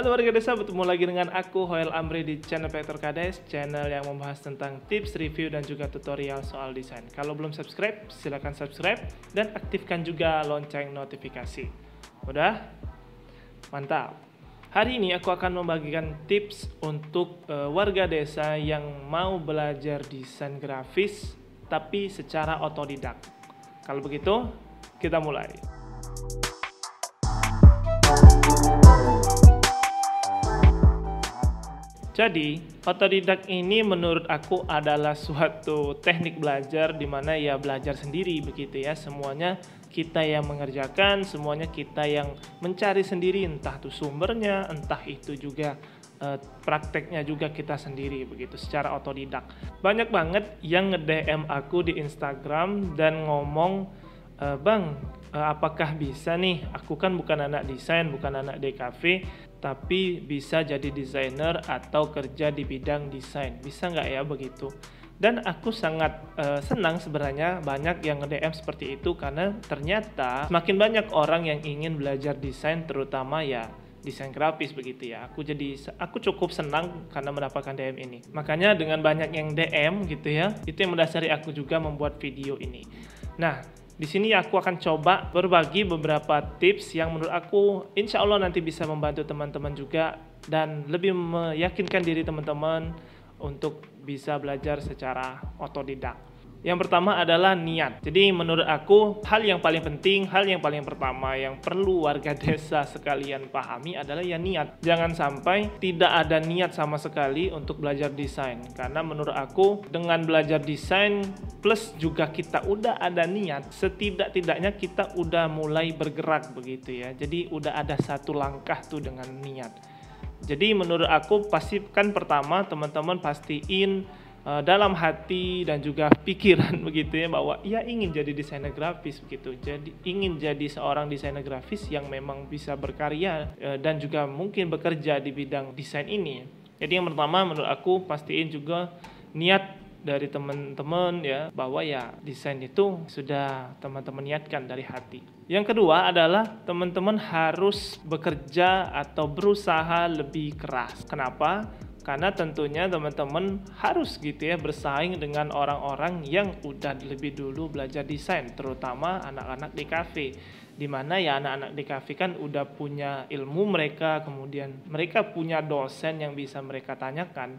Halo warga desa, bertemu lagi dengan aku Hoel Amri di channel Vektor KDS, channel yang membahas tentang tips, review, dan juga tutorial soal desain. Kalau belum subscribe, silahkan subscribe dan aktifkan juga lonceng notifikasi. Udah? Mantap. Hari ini aku akan membagikan tips untuk warga desa yang mau belajar desain grafis tapi secara otodidak. Kalau begitu, kita mulai. Jadi, otodidak ini menurut aku adalah suatu teknik belajar di mana ya belajar sendiri begitu ya. Semuanya kita yang mengerjakan, semuanya kita yang mencari sendiri, entah itu sumbernya, entah itu juga prakteknya juga kita sendiri begitu secara otodidak. Banyak banget yang nge-DM aku di Instagram dan ngomong, "Bang, apakah bisa nih? Aku kan bukan anak desain, bukan anak DKV, tapi bisa jadi desainer atau kerja di bidang desain. Bisa nggak ya begitu?" Dan aku sangat senang sebenarnya banyak yang nge-DM seperti itu, karena ternyata semakin banyak orang yang ingin belajar desain, terutama ya desain grafis begitu ya. Aku cukup senang karena mendapatkan DM ini. Makanya dengan banyak yang DM gitu ya, itu yang mendasari aku juga membuat video ini. Nah, di sini aku akan coba berbagi beberapa tips yang menurut aku insya Allah nanti bisa membantu teman-teman juga dan lebih meyakinkan diri teman-teman untuk bisa belajar secara otodidak. Yang pertama adalah niat. Jadi menurut aku hal yang paling penting, hal yang paling pertama yang perlu warga desa sekalian pahami adalah ya niat. Jangan sampai tidak ada niat sama sekali untuk belajar desain. Karena menurut aku dengan belajar desain plus juga kita udah ada niat, setidak-tidaknya kita udah mulai bergerak begitu ya. Jadi udah ada satu langkah tuh dengan niat. Jadi menurut aku pastikan pertama teman-teman pastiin dalam hati dan juga pikiran begitu ya, bahwa ia ingin jadi desainer grafis begitu. Jadi ingin jadi seorang desainer grafis yang memang bisa berkarya dan juga mungkin bekerja di bidang desain ini. Jadi yang pertama menurut aku pastiin juga niat dari teman-teman ya, bahwa ya desain itu sudah teman-teman niatkan dari hati. Yang kedua adalah teman-teman harus bekerja atau berusaha lebih keras. Kenapa? Karena tentunya teman-teman harus gitu ya bersaing dengan orang-orang yang udah lebih dulu belajar desain, terutama anak-anak DKV. Di mana ya anak-anak DKV kan udah punya ilmu mereka, kemudian mereka punya dosen yang bisa mereka tanyakan.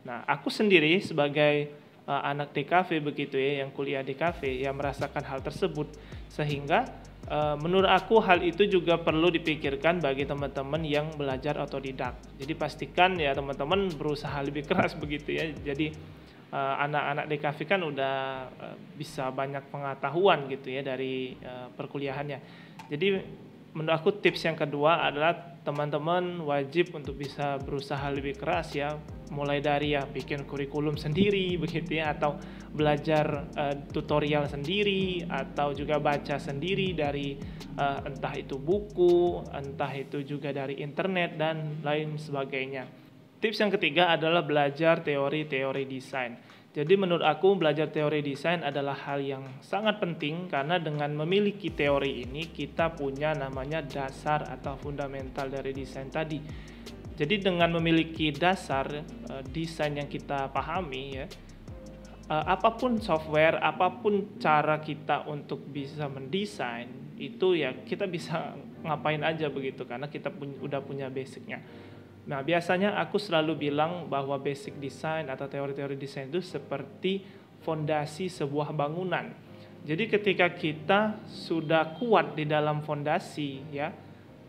Nah, aku sendiri sebagai anak DKV begitu ya, yang kuliah DKV, yang merasakan hal tersebut. Sehingga menurut aku hal itu juga perlu dipikirkan bagi teman-teman yang belajar otodidak. Jadi pastikan ya teman-teman berusaha lebih keras begitu ya. Jadi anak-anak DKV kan udah bisa banyak pengetahuan gitu ya dari perkuliahannya. Jadi menurut aku tips yang kedua adalah teman-teman wajib untuk bisa berusaha lebih keras ya, mulai dari ya bikin kurikulum sendiri begitu ya, atau belajar tutorial sendiri, atau juga baca sendiri dari entah itu buku, entah itu juga dari internet dan lain sebagainya. Tips yang ketiga adalah belajar teori-teori desain. Jadi menurut aku belajar teori desain adalah hal yang sangat penting, karena dengan memiliki teori ini kita punya namanya dasar atau fundamental dari desain tadi. Jadi dengan memiliki dasar desain yang kita pahami ya, apapun software, apapun cara kita untuk bisa mendesain itu ya kita bisa ngapain aja begitu, karena kita udah punya basicnya. Nah, biasanya aku selalu bilang bahwa basic design atau teori-teori desain itu seperti fondasi sebuah bangunan. Jadi ketika kita sudah kuat di dalam fondasi ya,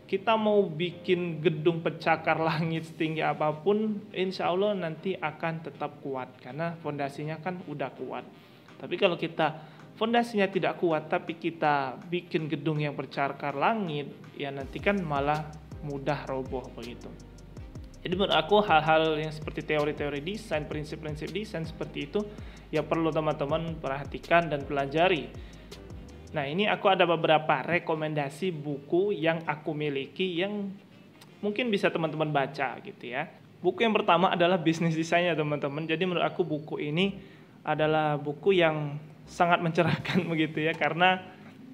kita mau bikin gedung pencakar langit setinggi apapun, insya Allah nanti akan tetap kuat karena fondasinya kan udah kuat. Tapi kalau kita fondasinya tidak kuat tapi kita bikin gedung yang bercakar langit, ya nanti kan malah mudah roboh begitu. Jadi menurut aku hal-hal yang seperti teori-teori desain, prinsip-prinsip desain seperti itu ya perlu teman-teman perhatikan dan pelajari. Nah, ini aku ada beberapa rekomendasi buku yang aku miliki yang mungkin bisa teman-teman baca gitu ya. Buku yang pertama adalah Bisnis Desainnya teman-teman. Jadi menurut aku buku ini adalah buku yang sangat mencerahkan begitu ya, karena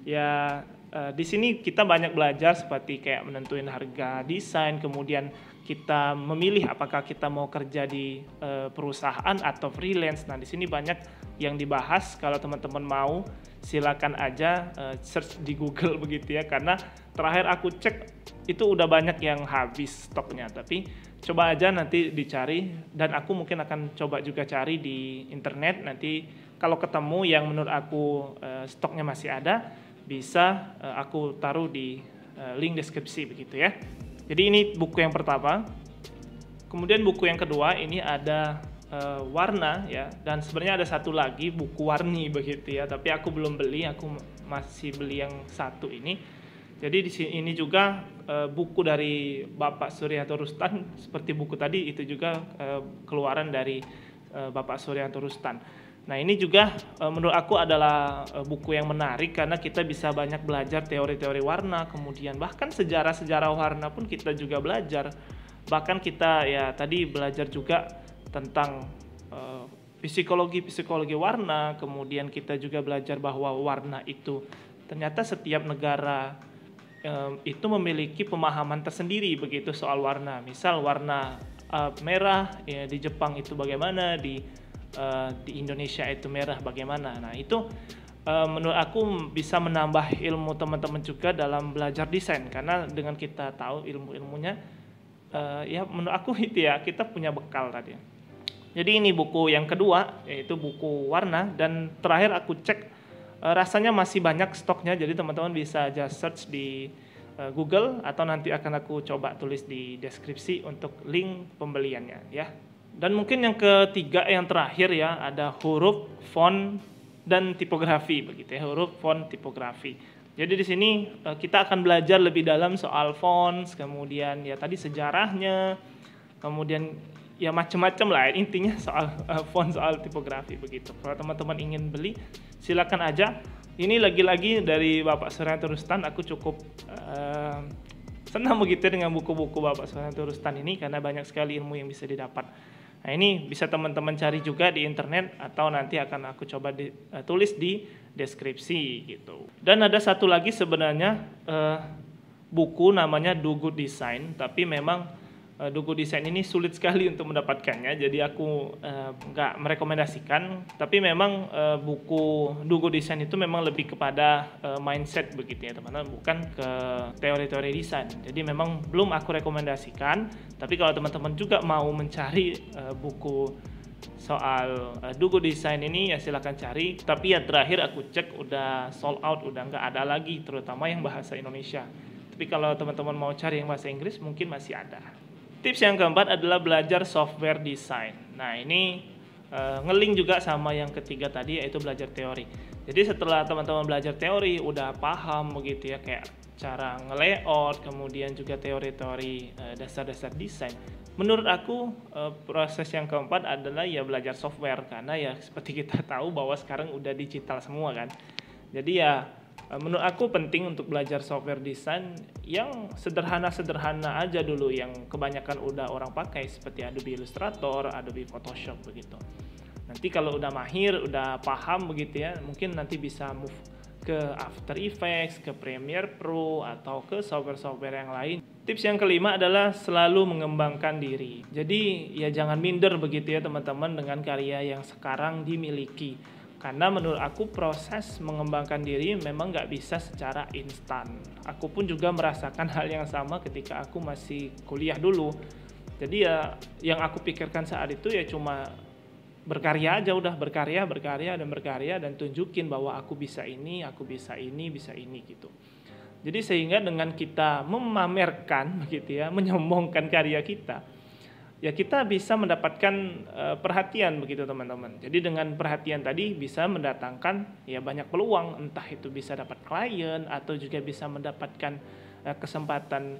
ya Di sini kita banyak belajar seperti kayak menentuin harga desain, kemudian kita memilih apakah kita mau kerja di perusahaan atau freelance. Nah, di sini banyak yang dibahas. Kalau teman-teman mau, silakan aja search di Google begitu ya. Karena terakhir aku cek itu udah banyak yang habis stoknya. Tapi coba aja nanti dicari, dan aku mungkin akan coba juga cari di internet. Nanti kalau ketemu yang menurut aku stoknya masih ada, bisa aku taruh di link deskripsi begitu ya. Jadi ini buku yang pertama. Kemudian buku yang kedua ini ada warna ya, dan sebenarnya ada satu lagi buku warni begitu ya, tapi aku belum beli, aku masih beli yang satu ini. Jadi di sini ini juga buku dari Bapak Suryanto Rustan, seperti buku tadi itu juga keluaran dari Bapak Suryanto Rustan. Nah, ini juga menurut aku adalah buku yang menarik karena kita bisa banyak belajar teori-teori warna, kemudian bahkan sejarah-sejarah warna pun kita juga belajar. Bahkan kita ya tadi belajar juga tentang psikologi warna, kemudian kita juga belajar bahwa warna itu ternyata setiap negara itu memiliki pemahaman tersendiri begitu soal warna. Misal warna merah ya, di Jepang itu bagaimana, di Indonesia itu merah bagaimana. Nah, itu menurut aku bisa menambah ilmu teman-teman juga dalam belajar desain, karena dengan kita tahu ilmu-ilmunya ya menurut aku itu ya kita punya bekal tadi. Jadi ini buku yang kedua, yaitu buku warna, dan terakhir aku cek rasanya masih banyak stoknya, jadi teman-teman bisa aja search di Google atau nanti akan aku coba tulis di deskripsi untuk link pembeliannya ya. Dan mungkin yang ketiga, yang terakhir ya, ada huruf, font, dan tipografi begitu ya, huruf, font, tipografi. Jadi di sini kita akan belajar lebih dalam soal fonts, kemudian ya tadi sejarahnya, kemudian ya macam-macam lah intinya soal font, soal tipografi begitu. Kalau teman-teman ingin beli, silakan aja. Ini lagi-lagi dari Bapak Suryanto Rustan, aku cukup senang begitu dengan buku-buku Bapak Suryanto Rustan ini karena banyak sekali ilmu yang bisa didapat. Nah, ini bisa teman-teman cari juga di internet atau nanti akan aku coba tulis di deskripsi gitu. Dan ada satu lagi sebenarnya buku namanya Do Good Design, tapi memang Do Good Design ini sulit sekali untuk mendapatkannya, jadi aku nggak merekomendasikan. Tapi memang buku Do Good Design itu memang lebih kepada mindset begitu ya teman-teman, bukan ke teori-teori desain. Jadi memang belum aku rekomendasikan. Tapi kalau teman-teman juga mau mencari buku soal Do Good Design ini ya silakan cari. Tapi ya terakhir aku cek udah sold out, udah nggak ada lagi, terutama yang bahasa Indonesia. Tapi kalau teman-teman mau cari yang bahasa Inggris mungkin masih ada. Tips yang keempat adalah belajar software design. Nah, ini ngeling juga sama yang ketiga tadi, yaitu belajar teori. Jadi setelah teman-teman belajar teori, udah paham begitu ya, kayak cara nge-layout, kemudian juga teori-teori dasar-dasar desain. Menurut aku proses yang keempat adalah ya belajar software, karena ya seperti kita tahu bahwa sekarang udah digital semua kan. Jadi ya menurut aku penting untuk belajar software desain yang sederhana-sederhana aja dulu, yang kebanyakan udah orang pakai seperti Adobe Illustrator, Adobe Photoshop begitu. Nanti kalau udah mahir, udah paham begitu ya, mungkin nanti bisa move ke After Effects, ke Premiere Pro, atau ke software-software yang lain. Tips yang kelima adalah selalu mengembangkan diri. Jadi ya jangan minder begitu ya teman-teman dengan karya yang sekarang dimiliki. Karena menurut aku proses mengembangkan diri memang nggak bisa secara instan. Aku pun juga merasakan hal yang sama ketika aku masih kuliah dulu. Jadi ya yang aku pikirkan saat itu ya cuma berkarya aja, udah berkarya dan tunjukin bahwa aku bisa ini gitu. Jadi sehingga dengan kita memamerkan begitu ya, menyombongkan karya kita, ya kita bisa mendapatkan perhatian begitu teman-teman. Jadi dengan perhatian tadi bisa mendatangkan ya banyak peluang, entah itu bisa dapat klien atau juga bisa mendapatkan kesempatan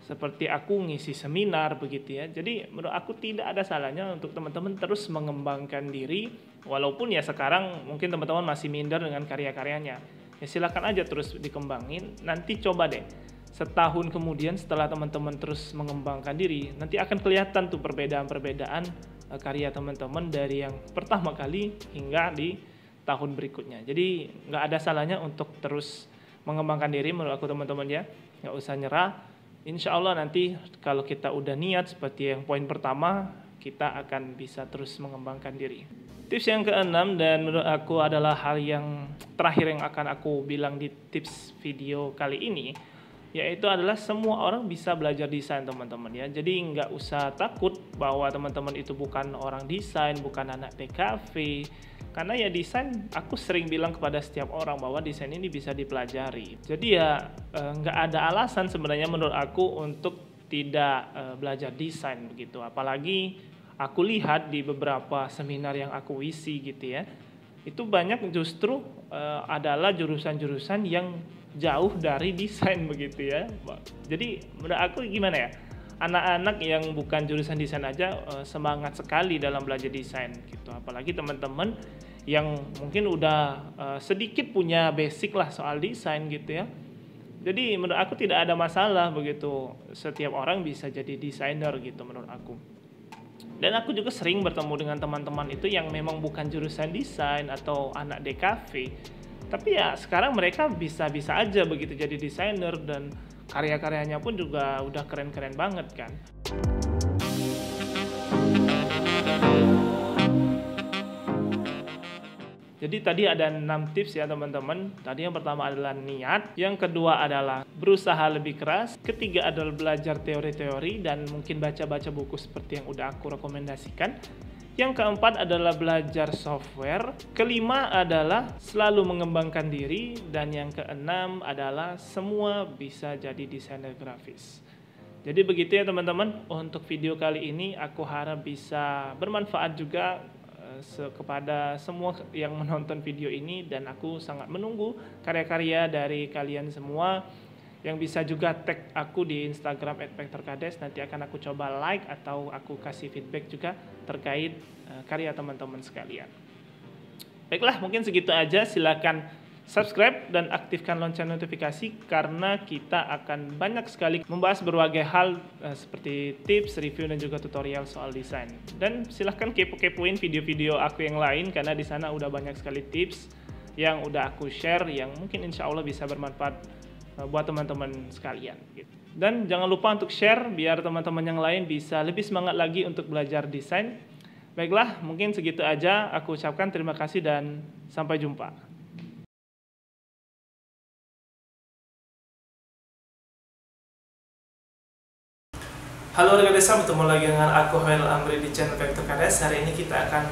seperti aku ngisi seminar begitu ya. Jadi menurut aku tidak ada salahnya untuk teman-teman terus mengembangkan diri, walaupun ya sekarang mungkin teman-teman masih minder dengan karya-karyanya. Ya silakan aja terus dikembangin. Nanti coba deh setahun kemudian setelah teman-teman terus mengembangkan diri, nanti akan kelihatan tuh perbedaan-perbedaan karya teman-teman dari yang pertama kali hingga di tahun berikutnya. Jadi nggak ada salahnya untuk terus mengembangkan diri menurut aku teman-teman ya. Nggak usah nyerah. Insya Allah nanti kalau kita udah niat seperti yang poin pertama, kita akan bisa terus mengembangkan diri. Tips yang keenam dan menurut aku adalah hal yang terakhir yang akan aku bilang di tips video kali ini, yaitu adalah semua orang bisa belajar desain teman-teman ya. Jadi nggak usah takut bahwa teman-teman itu bukan orang desain, bukan anak TKV. Karena ya desain, aku sering bilang kepada setiap orang bahwa desain ini bisa dipelajari. Jadi ya nggak ada alasan sebenarnya menurut aku untuk tidak belajar desain begitu. Apalagi aku lihat di beberapa seminar yang aku isi gitu ya, itu banyak justru adalah jurusan-jurusan yang jauh dari desain begitu ya. Jadi menurut aku gimana ya, anak-anak yang bukan jurusan desain aja semangat sekali dalam belajar desain gitu. Apalagi teman-teman yang mungkin udah sedikit punya basic lah soal desain gitu ya. Jadi menurut aku tidak ada masalah begitu, setiap orang bisa jadi desainer gitu menurut aku. Dan aku juga sering bertemu dengan teman-teman itu yang memang bukan jurusan desain atau anak DKV. Tapi ya sekarang mereka bisa-bisa aja begitu jadi desainer dan karya-karyanya pun juga udah keren-keren banget kan. Jadi tadi ada 6 tips ya teman-teman. Tadi yang pertama adalah niat, yang kedua adalah berusaha lebih keras, ketiga adalah belajar teori-teori dan mungkin baca-baca buku seperti yang udah aku rekomendasikan. Yang keempat adalah belajar software, kelima adalah selalu mengembangkan diri, dan yang keenam adalah semua bisa jadi desainer grafis. Jadi begitu ya teman-teman, untuk video kali ini aku harap bisa bermanfaat juga kepada semua yang menonton video ini, dan aku sangat menunggu karya-karya dari kalian semua yang bisa juga tag aku di Instagram @vektorkades. Nanti akan aku coba like atau aku kasih feedback juga terkait karya teman-teman sekalian. Baiklah, mungkin segitu aja. Silakan subscribe dan aktifkan lonceng notifikasi karena kita akan banyak sekali membahas berbagai hal seperti tips, review dan juga tutorial soal desain. Dan silahkan kepo-kepoin video-video aku yang lain karena di sana udah banyak sekali tips yang udah aku share yang mungkin insya Allah bisa bermanfaat buat teman-teman sekalian. Dan jangan lupa untuk share biar teman-teman yang lain bisa lebih semangat lagi untuk belajar desain. Baiklah, mungkin segitu aja. Aku ucapkan terima kasih dan sampai jumpa. Halo rekan desa, bertemu lagi dengan aku Hoel Amri di channel Vektor Kades. Hari ini kita akan